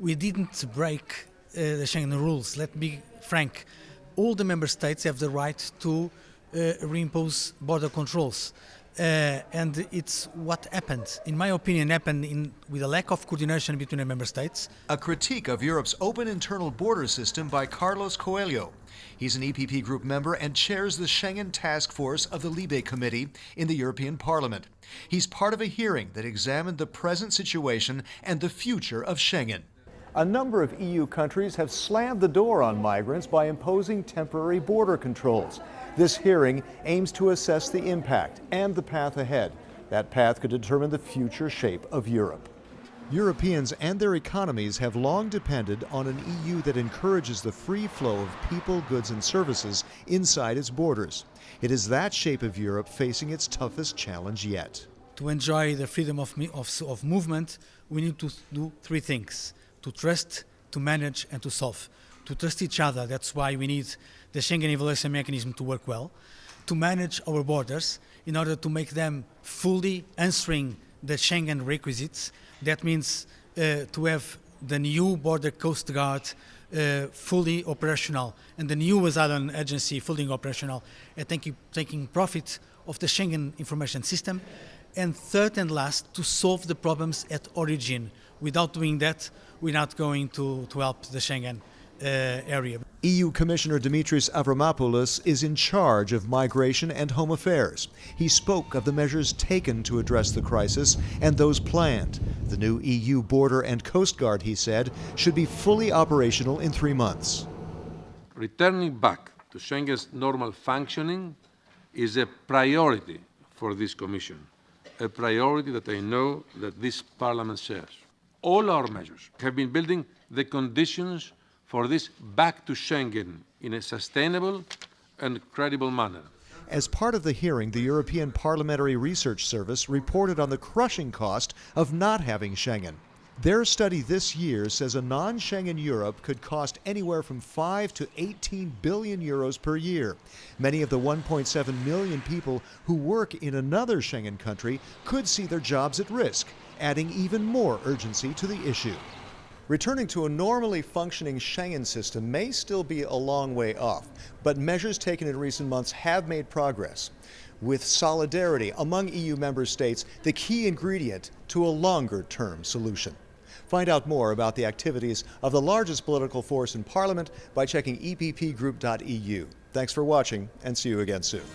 we didn't break the Schengen rules. Let me be frank. All the member states have the right to reimpose border controls. And it's what happened, in my opinion, with a lack of coordination between the member states. A critique of Europe's open internal border system by Carlos Coelho. He's an EPP group member and chairs the Schengen Task Force of the Libe Committee in the European Parliament. He's part of a hearing that examined the present situation and the future of Schengen. A number of EU countries have slammed the door on migrants by imposing temporary border controls. This hearing aims to assess the impact and the path ahead. That path could determine the future shape of Europe. Europeans and their economies have long depended on an EU that encourages the free flow of people, goods, and services inside its borders. It is that shape of Europe facing its toughest challenge yet. To enjoy the freedom of movement, we need to do three things: to trust, to manage, and to solve. To trust each other, that's why we need the Schengen evaluation mechanism to work well. To manage our borders in order to make them fully answering the Schengen requisites. That means to have the new Border Coast Guard fully operational and the new Asylum Agency fully operational, and taking profit of the Schengen information system. And third and last, to solve the problems at origin. Without doing that, we're not going to help the Schengen area. EU Commissioner Dimitris Avramopoulos is in charge of migration and home affairs. He spoke of the measures taken to address the crisis and those planned. The new EU Border and Coast Guard, he said, should be fully operational in 3 months. Returning back to Schengen's normal functioning is a priority for this Commission, a priority that I know that this Parliament shares. All our measures have been building the conditions for this back to Schengen in a sustainable and credible manner. As part of the hearing, the European Parliamentary Research Service reported on the crushing cost of not having Schengen. Their study this year says a non-Schengen Europe could cost anywhere from 5 to 18 billion euros per year. Many of the 1.7 million people who work in another Schengen country could see their jobs at risk, adding even more urgency to the issue. Returning to a normally functioning Schengen system may still be a long way off, but measures taken in recent months have made progress. With solidarity among EU member states, the key ingredient to a longer-term solution. Find out more about the activities of the largest political force in Parliament by checking eppgroup.eu. Thanks for watching, and see you again soon.